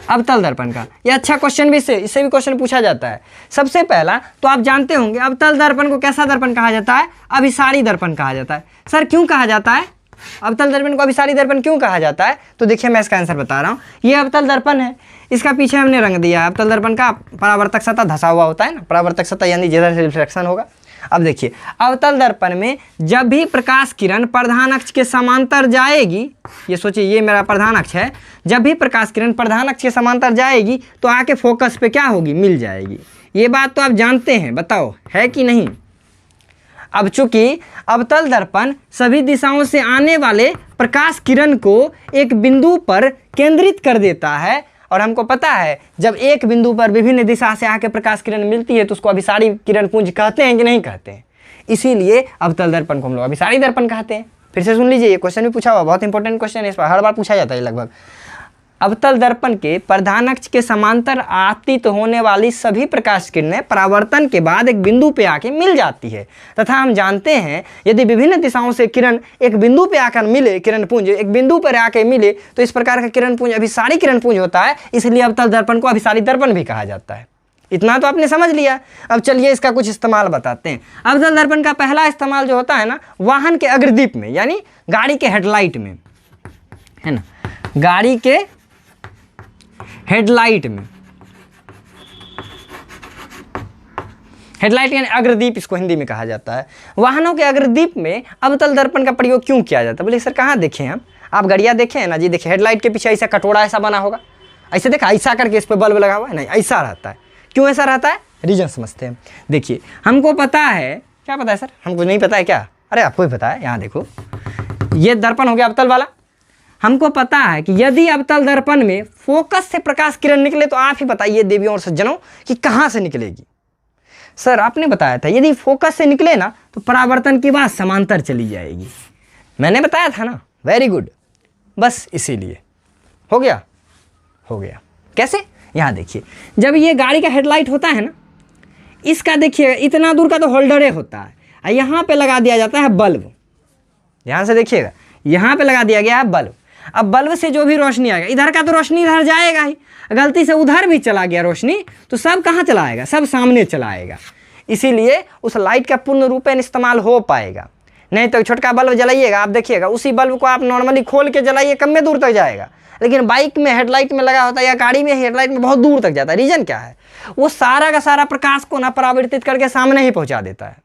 अवतल दर्पण का। यह अच्छा क्वेश्चन भी, इससे भी क्वेश्चन पूछा जाता है। सबसे पहला तो आप जानते होंगे अवतल दर्पण को कैसा दर्पण कहा जाता है? अभिसारी दर्पण कहा जाता है। सर क्यों कहा जाता है अवतल दर्पण को अभिसारी दर्पण क्यों कहा जाता है? तो देखिए मैं इसका आंसर बता रहा हूँ। ये अवतल दर्पण है, इसका पीछे हमने रंग दिया है। अवतल दर्पण का परावर्तक सतह धंसा हुआ होता है ना, परावर्तक सतह यानी जिधर से रिफ्लेक्शन होगा। अब देखिए अवतल दर्पण में जब भी प्रकाश किरण प्रधान अक्ष के समांतर जाएगी, ये सोचिए ये मेरा प्रधान अक्ष है, जब भी प्रकाश किरण प्रधान अक्ष के समांतर जाएगी तो आके फोकस पे क्या होगी, मिल जाएगी। ये बात तो आप जानते हैं, बताओ है कि नहीं। अब चूंकि अवतल दर्पण सभी दिशाओं से आने वाले प्रकाश किरण को एक बिंदु पर केंद्रित कर देता है, और हमको पता है जब एक बिंदु पर विभिन्न दिशा से आके प्रकाश किरण मिलती है तो उसको अभिसारी किरण पुंज कहते हैं कि नहीं कहते हैं। इसीलिए अवतल दर्पण को हम लोग अभिसारी दर्पण कहते हैं। फिर से सुन लीजिए, ये क्वेश्चन भी पूछा हुआ, बहुत इंपॉर्टेंट क्वेश्चन है, इस पर हर बार पूछा जाता है लगभग। अवतल दर्पण के प्रधान अक्ष के समांतर आपतित होने वाली सभी प्रकाश किरणें परावर्तन के बाद एक बिंदु पे आके मिल जाती है, तथा हम जानते हैं यदि विभिन्न दिशाओं से किरण एक बिंदु पे आकर मिले, किरण पुंज एक बिंदु पर आके मिले तो इस प्रकार का किरण पुंज अभिसारी किरण पुंज होता है। इसलिए अवतल दर्पण को अभिसारी दर्पण भी कहा जाता है। इतना तो आपने समझ लिया। अब चलिए इसका कुछ इस्तेमाल बताते हैं। अवतल दर्पण का पहला इस्तेमाल जो होता है ना, वाहन के अग्रदीप में, यानी गाड़ी के हेडलाइट में, है ना। गाड़ी के हेडलाइट में, हेडलाइट यानी अग्रदीप इसको हिंदी में कहा जाता है, वाहनों के अग्रदीप में अवतल दर्पण का प्रयोग क्यों किया जाता है? बोले सर कहाँ देखे हम? आप गाड़ियाँ देखे हैं ना जी, देखिए हेडलाइट के पीछे ऐसा कटोरा ऐसा बना होगा, ऐसे देखा, ऐसा करके इस पर बल्ब लगा हुआ है, नहीं ऐसा रहता है। क्यों ऐसा रहता है? रीजन समझते हैं। देखिए हमको पता है, क्या पता है सर? हमको नहीं पता है क्या? अरे आपको ही पता है। यहाँ देखो, ये दर्पण हो गया अवतल वाला। हमको पता है कि यदि अवतल दर्पण में फोकस से प्रकाश किरण निकले तो आप ही बताइए देवियों और सज्जनों कि कहाँ से निकलेगी? सर आपने बताया था यदि फोकस से निकले ना तो परावर्तन के बाद समांतर चली जाएगी। मैंने बताया था ना, वेरी गुड। बस इसीलिए हो गया, हो गया। कैसे? यहाँ देखिए, जब ये गाड़ी का हेडलाइट होता है ना, इसका देखिए इतना दूर का तो होल्डरे होता है, और यहाँ पे लगा दिया जाता है बल्ब। ध्यान से देखिएगा, यहाँ पे लगा दिया गया है बल्ब। अब बल्ब से जो भी रोशनी आएगा, इधर का तो रोशनी इधर जाएगा ही, गलती से उधर भी चला गया रोशनी तो सब कहाँ चला आएगा? सब सामने चला आएगा। इसीलिए उस लाइट का पूर्ण रूपेण इस्तेमाल हो पाएगा। नहीं तो छोटका बल्ब जलाइएगा, आप देखिएगा उसी बल्ब को आप नॉर्मली खोल के जलाइए, कम में दूर तक जाएगा। लेकिन बाइक में हेडलाइट में लगा होता है या गाड़ी में हेडलाइट में बहुत दूर तक जाता है। रीजन क्या है? वो सारा का सारा प्रकाश को ना परावर्तित करके सामने ही पहुंचा देता है।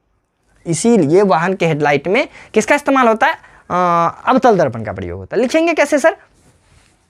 इसीलिए वाहन के हेडलाइट में किसका इस्तेमाल होता है? अवतल दर्पण का प्रयोग होता है। लिखेंगे कैसे सर?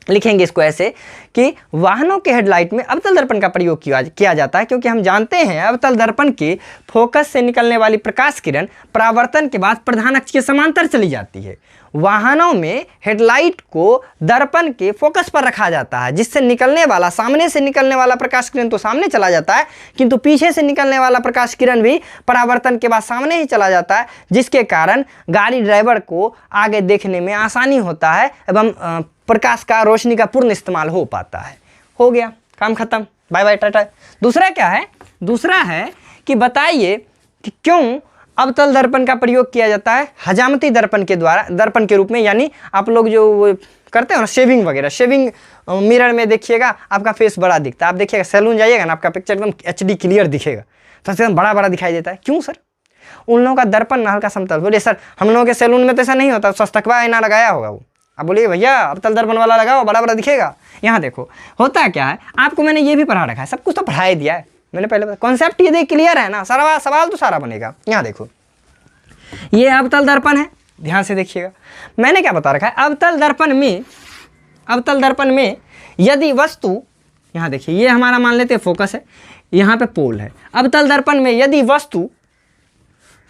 लिखेंगे इसको ऐसे कि वाहनों के हेडलाइट में अवतल दर्पण का प्रयोग किया जाता है, क्योंकि हम जानते हैं अवतल दर्पण के फोकस से निकलने वाली प्रकाश किरण परावर्तन के बाद प्रधान अक्ष के समांतर चली जाती है। वाहनों में हेडलाइट को दर्पण के फोकस पर रखा जाता है, जिससे निकलने वाला, सामने से निकलने वाला प्रकाश किरण तो सामने चला जाता है, किंतु पीछे से निकलने वाला प्रकाश किरण भी परावर्तन के बाद सामने ही चला जाता है, जिसके कारण गाड़ी ड्राइवर को आगे देखने में आसानी होता है एवं प्रकाश का, रोशनी का पूर्ण इस्तेमाल हो पाता है। हो गया, काम खत्म, बाय बाय टाटा। दूसरा क्या है? दूसरा है कि बताइए कि क्यों अवतल दर्पण का प्रयोग किया जाता है हजामती दर्पण के द्वारा, दर्पण के रूप में। यानी आप लोग जो करते हो ना शेविंग वगैरह, शेविंग मिरर में देखिएगा आपका फेस बड़ा दिखता है। आप देखिएगा सैलून जाइएगा ना, आपका पिक्चर एकदम HD क्लियर दिखेगा, तो एकदम बड़ा बड़ा दिखाई देता है। क्यों सर? उन लोगों का दर्पण ना हल्का समतल। बोले सर हम लोगों के सैलून में तो ऐसा नहीं होता, सस्तकवा आईना लगाया होगा वो। अब बोलिए भैया अवतल दर्पण वाला लगाओ, बड़ा बड़ा दिखेगा। यहाँ देखो होता क्या है, आपको मैंने ये भी पढ़ा रखा है, सब कुछ तो पढ़ा ही दिया है मैंने पहले। कॉन्सेप्ट ये देख क्लियर है ना, सारा सवाल तो सारा बनेगा। यहाँ देखो, ये अवतल दर्पण है, ध्यान से देखिएगा। मैंने क्या बता रखा है, अवतल दर्पण में यदि वस्तु, यहाँ देखिए ये हमारा मान लेते हैं फोकस है, यहाँ पे पोल है। अवतल दर्पण में यदि वस्तु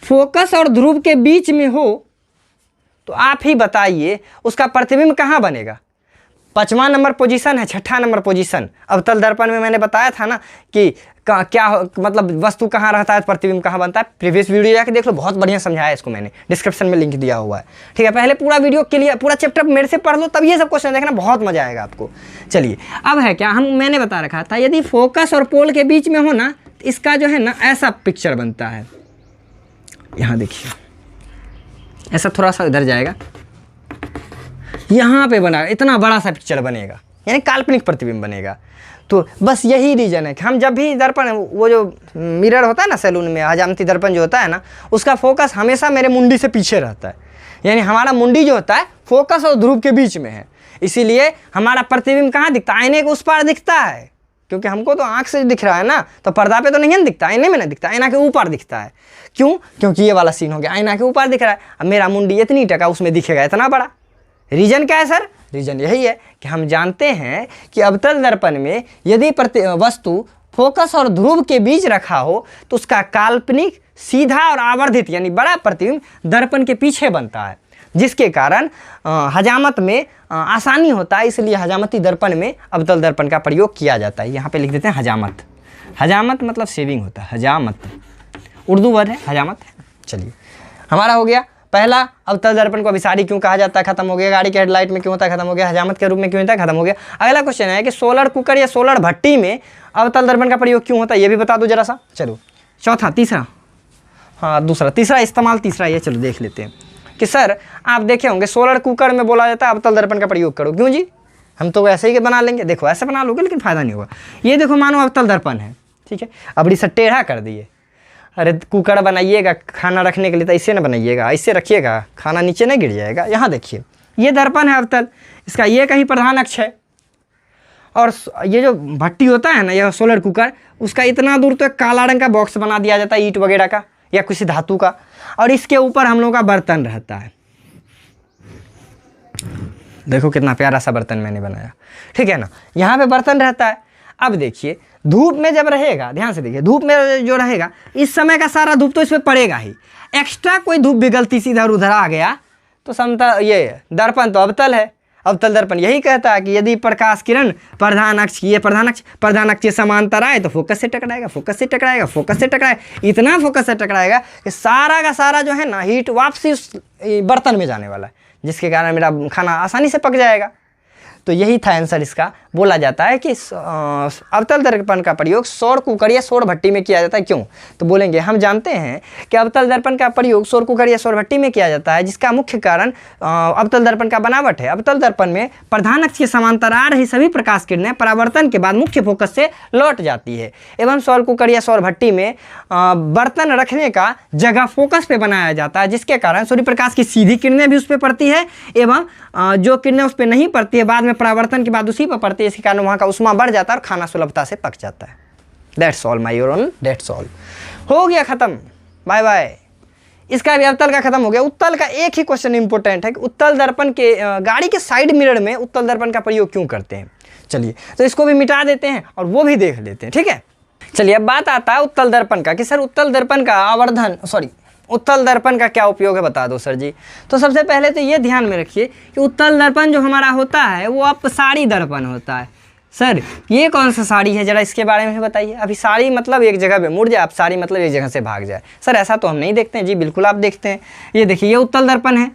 फोकस और ध्रुव के बीच में हो तो आप ही बताइए उसका प्रतिबिंब कहाँ बनेगा? 5वां नंबर पोजीशन है, 6ठा नंबर पोजीशन। अवतल दर्पण में मैंने बताया था ना कि क्या मतलब वस्तु कहाँ रहता है, प्रतिबिंब कहाँ बनता है। प्रीवियस वीडियो जाके देख लो, बहुत बढ़िया समझाया इसको मैंने, डिस्क्रिप्शन में लिंक दिया हुआ है। ठीक है, पहले पूरा वीडियो क्लियर, पूरा चैप्टर मेरे से पढ़ लो, तब ये सब क्वेश्चन देखना, बहुत मजा आएगा आपको। चलिए अब है क्या, मैंने बता रखा था यदि फोकस और पोल के बीच में हो ना, इसका जो है ना ऐसा पिक्चर बनता है। यहाँ देखिए ऐसा थोड़ा सा इधर जाएगा, यहाँ पे बना इतना बड़ा सा पिक्चर बनेगा, यानी काल्पनिक प्रतिबिंब बनेगा। तो बस यही रीज़न है कि हम जब भी दर्पण, वो जो मिरर होता है ना सैलून में, हजामती दर्पण जो होता है ना, उसका फोकस हमेशा मेरे मुंडी से पीछे रहता है। यानी हमारा मुंडी जो होता है फोकस और ध्रुव के बीच में है, इसीलिए हमारा प्रतिबिंब कहाँ दिखता है? आईने के उस पार दिखता है, क्योंकि हमको तो आँख से दिख रहा है ना, तो पर्दा पे तो नहीं दिखता, आईने में नहीं दिखता, आईना के ऊपर दिखता है। क्यों? क्योंकि ये वाला सीन हो गया, आईना के ऊपर दिख रहा है, अब मेरा मुंडी इतनी टका उसमें दिखेगा इतना बड़ा। रीजन क्या है सर? रीजन यही है कि हम जानते हैं कि अवतल दर्पण में यदि वस्तु फोकस और ध्रुव के बीच रखा हो तो उसका काल्पनिक, सीधा और आवर्धित यानी बड़ा प्रतिबिंब दर्पण के पीछे बनता है, जिसके कारण हजामत में आसानी होता है। इसलिए हजामती दर्पण में अवतल दर्पण का प्रयोग किया जाता है। यहाँ पे लिख देते हैं हजामत। हजामत मतलब शेविंग होता है, हजामत उर्दू वर्ड है, हजामत है। चलिए हमारा हो गया पहला, अवतल दर्पण को अभिसारी क्यों कहा जाता है, खत्म हो गया। गाड़ी के हेडलाइट में क्यों होता है, खत्म हो गया। हजामत के रूप में क्यों होता है, खत्म हो गया। अगला क्वेश्चन है कि सोलर कुकर या सोलर भट्टी में अवतल दर्पण का प्रयोग क्यों होता है, ये भी बता दो जरा सा। चलो चौथा, तीसरा, हाँ दूसरा, तीसरा इस्तेमाल, तीसरा ये चलो देख लेते हैं कि सर आप देखे होंगे सोलर कुकर में बोला जाता है अवतल दर्पण का प्रयोग करो। क्यों जी? हम तो वैसे ही बना लेंगे, देखो ऐसे बना लोगे लेकिन फ़ायदा नहीं होगा। ये देखो मानो अवतल दर्पण है, ठीक है, अब इसे टेढ़ा कर दिए। अरे कुकर बनाइएगा खाना रखने के लिए तो ऐसे ना बनाइएगा, ऐसे रखिएगा, खाना नीचे नहीं गिर जाएगा। यहाँ देखिए ये दर्पण है अवतल, इसका ये कहीं प्रधान अक्ष है, और ये जो भट्टी होता है ना, यह सोलर कुकर, उसका इतना दूर तो एक काला रंग का बॉक्स बना दिया जाता है ईंट वगैरह का या किसी धातु का, और इसके ऊपर हम लोगों का बर्तन रहता है। देखो कितना प्यारा सा बर्तन मैंने बनाया, ठीक है ना, यहाँ पे बर्तन रहता है। अब देखिए धूप में जब रहेगा, ध्यान से देखिए, धूप में जो रहेगा इस समय का सारा धूप तो इस पर पड़ेगा ही, एक्स्ट्रा कोई धूप भी गलती से इधर उधर आ गया तो समतल, ये दर्पण तो अवतल है, अवतल दर्पण यही कहता है कि यदि प्रकाश किरण प्रधान अक्ष, ये प्रधान अक्ष के समांतर आए तो फोकस से टकराएगा, फोकस से टकराएगा, फोकस से टकराएगा, इतना फोकस से टकराएगा कि सारा का सारा जो है ना हीट वापसी उस बर्तन में जाने वाला है, जिसके कारण मेरा खाना आसानी से पक जाएगा। तो यही था आंसर इसका। बोला जाता है कि अवतल दर्पण का प्रयोग सौर कुकर या सौर भट्टी में किया जाता है। क्यों? तो बोलेंगे हम जानते हैं कि अवतल दर्पण का प्रयोग सौर कुकर या सौर भट्टी में किया जाता है, जिसका मुख्य कारण अवतल दर्पण का बनावट है। अवतल दर्पण में प्रधान अक्ष के समांतर आ रही सभी प्रकाश किरणें परावर्तन के बाद मुख्य फोकस से लौट जाती है, एवं सौर कुकर या सौर भट्टी में बर्तन रखने का जगह फोकस पे बनाया जाता है, जिसके कारण सूर्य प्रकाश की सीधी किरणें भी उस पर पड़ती है, एवं जो किरणें उस पर नहीं पड़ती है बाद में परावर्तन के बाद उसी पर पड़ती है, इसके कारण वहाँ का उष्मा बढ़ जाता है और खाना सुलभता से पक जाता है। That's all my own, that's all. हो गया खत्म, बाय बाय। इसका भी अवतल का खत्म हो गया। उत्तल का एक ही क्वेश्चन इंपॉर्टेंट है कि उत्तल दर्पण के गाड़ी के साइड मिरर में उत्तल दर्पण का प्रयोग क्यों करते हैं। चलिए तो इसको भी मिटा देते हैं और वो भी देख लेते हैं, ठीक है। चलिए अब बात आता है उत्तल दर्पण का कि सर उत्तल दर्पण का आवर्धन, उत्तल दर्पण का क्या उपयोग है बता दो सर जी। तो सबसे पहले तो ये ध्यान में रखिए कि उत्तल दर्पण जो हमारा होता है वो अपसारी दर्पण होता है। सर ये कौन सा साड़ी है, जरा इसके बारे में बताइए। अभी साड़ी मतलब एक जगह पे मुड़ जाए, अपसारी मतलब एक जगह से भाग जाए। सर ऐसा तो हम नहीं देखते हैं जी, बिल्कुल आप देखते हैं। ये देखिए ये उत्तल दर्पण है,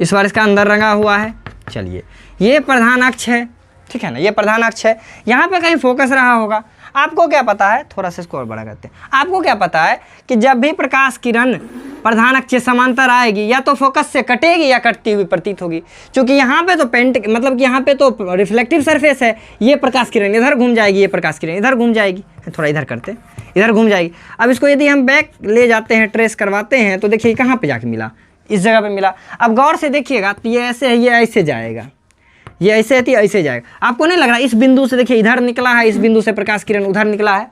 इस बार इसका अंदर रंगा हुआ है। चलिए ये प्रधान अक्ष है, ठीक है ना, ये प्रधान अक्ष है। यहाँ पे कहीं फोकस रहा होगा। आपको क्या पता है, थोड़ा सा इसको और बड़ा करते हैं, आपको क्या पता है कि जब भी प्रकाश किरण प्रधान अक्ष के समांतर आएगी या तो फोकस से कटेगी या कटती हुई प्रतीत होगी। क्योंकि यहाँ पे तो मतलब कि यहाँ पे तो रिफ्लेक्टिव सरफेस है, ये प्रकाश किरण इधर घूम जाएगी, ये प्रकाश किरण इधर घूम जाएगी, थोड़ा इधर करते हैं, इधर घूम जाएगी। अब इसको यदि हम बैक ले जाते हैं, ट्रेस करवाते हैं, तो देखिए कहाँ पर जाके मिला, इस जगह पर मिला। अब गौर से देखिएगा तो ये ऐसे है, ये ऐसे जाएगा, ये ऐसे थी ऐसे जाएगा। आपको नहीं लग रहा इस बिंदु से देखिए इधर निकला है, इस बिंदु से प्रकाश किरण उधर निकला है।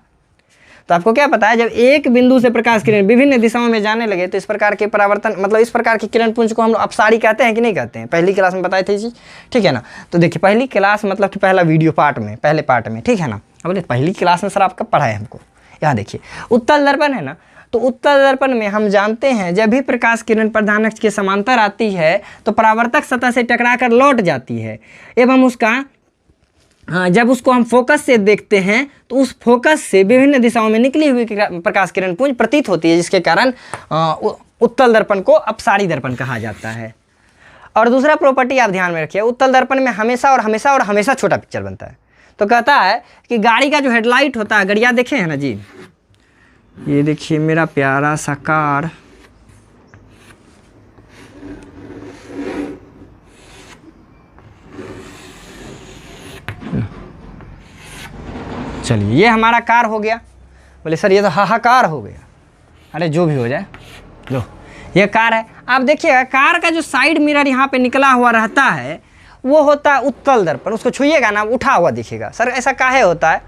तो आपको क्या पता है जब एक बिंदु से प्रकाश किरण विभिन्न दिशाओं में जाने लगे तो इस प्रकार के परावर्तन, मतलब इस प्रकार की किरण पुंज को हम लोग अपसारी कहते हैं कि नहीं कहते हैं। पहली क्लास में बताए थे जी, ठीक है ना। तो देखिए पहली क्लास मतलब कि पहला वीडियो पार्ट में, पहले पार्ट में, ठीक है ना। अब पहली क्लास में सर आपका पढ़ा है हमको। यहाँ देखिए उत्तल दर्पण है ना, तो उत्तल दर्पण में हम जानते हैं जब भी प्रकाश किरण प्रधान अक्ष के समांतर आती है तो परावर्तक सतह से टकराकर लौट जाती है, एवं उसका जब उसको हम फोकस से देखते हैं तो उस फोकस से विभिन्न दिशाओं में निकली हुई प्रकाश किरण पुंज प्रतीत होती है, जिसके कारण उत्तल दर्पण को अपसारी दर्पण कहा जाता है। और दूसरा प्रॉपर्टी आप ध्यान में रखिए, उत्तल दर्पण में हमेशा और हमेशा और हमेशा छोटा पिक्चर बनता है। तो कहता है कि गाड़ी का जो हेडलाइट होता है, गड़िया देखे हैं ना जी, ये देखिए मेरा प्यारा सा कार, चलिए ये हमारा कार हो गया। बोले सर ये तो हाहाकार हो गया। अरे जो भी हो जाए, लो ये कार है। आप देखिएगा कार का जो साइड मिरर यहाँ पे निकला हुआ रहता है वो होता है उत्तल दर्पण। उसको छुइएगा ना, उठा हुआ दिखेगा। सर ऐसा काहे होता है,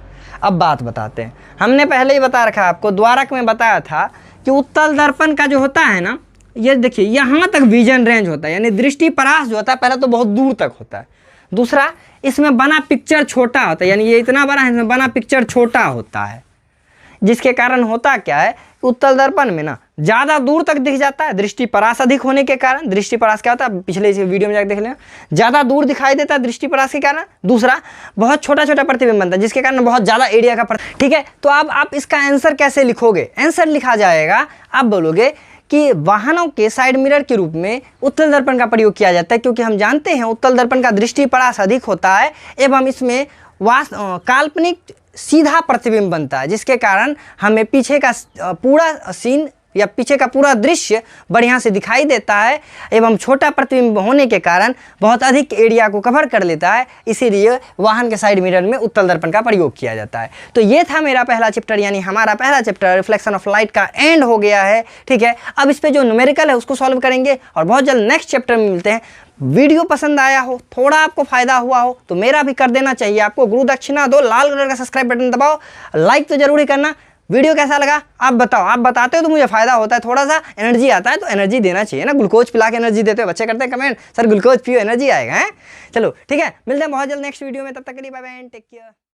अब बात बताते हैं। हमने पहले ही बता रखा है आपको, द्वारक में बताया था कि उत्तल दर्पण का जो होता है ना, ये देखिए यहाँ तक विजन रेंज होता है, यानी दृष्टि परास जो होता है पहले तो बहुत दूर तक होता है। दूसरा इसमें बना पिक्चर छोटा होता है, यानी ये इतना बड़ा है, इसमें बना पिक्चर छोटा होता है, जिसके कारण होता क्या है उत्तल दर्पण में ना ज़्यादा दूर तक दिख जाता है, दृष्टि परास अधिक होने के कारण। दृष्टि परास क्या होता है, पिछले इस वीडियो में जाकर देख लेना, ज़्यादा दूर दिखाई देता है दृष्टि परास के कारण। दूसरा बहुत छोटा छोटा प्रतिबिंब बनता है, जिसके कारण बहुत ज़्यादा एरिया का ठीक है। तो अब आप इसका आंसर कैसे लिखोगे, आंसर लिखा जाएगा, आप बोलोगे कि वाहनों के साइड मिरर के रूप में उत्तल दर्पण का प्रयोग किया जाता है, क्योंकि हम जानते हैं उत्तल दर्पण का दृष्टि परास अधिक होता है एवं इसमें काल्पनिक सीधा प्रतिबिंब बनता है, जिसके कारण हमें पीछे का पूरा सीन या पीछे का पूरा दृश्य बढ़िया से दिखाई देता है, एवं छोटा प्रतिबिंब होने के कारण बहुत अधिक एरिया को कवर कर लेता है। इसीलिए वाहन के साइड मिरर में उत्तल दर्पण का प्रयोग किया जाता है। तो ये था मेरा पहला चैप्टर, यानी हमारा पहला चैप्टर रिफ्लेक्शन ऑफ लाइट का एंड हो गया है, ठीक है। अब इस पे जो न्यूमेरिकल है उसको सॉल्व करेंगे और बहुत जल्द नेक्स्ट चैप्टर में मिलते हैं। वीडियो पसंद आया हो, थोड़ा आपको फायदा हुआ हो तो मेरा भी कर देना चाहिए आपको। गुरु दक्षिणा दो, लाल कलर का सब्सक्राइब बटन दबाओ, लाइक तो जरूर ही करना। वीडियो कैसा लगा आप बताओ, आप बताते हो तो मुझे फायदा होता है, थोड़ा सा एनर्जी आता है, तो एनर्जी देना चाहिए ना। ग्लूकोज पिला के एनर्जी देते हो, बच्चे करते हैं कमेंट, सर ग्लूकोज पियो एनर्जी आएगा है। चलो ठीक है, मिलते हैं बहुत जल्द नेक्स्ट वीडियो में, तब तक के लिए bye bye and take care.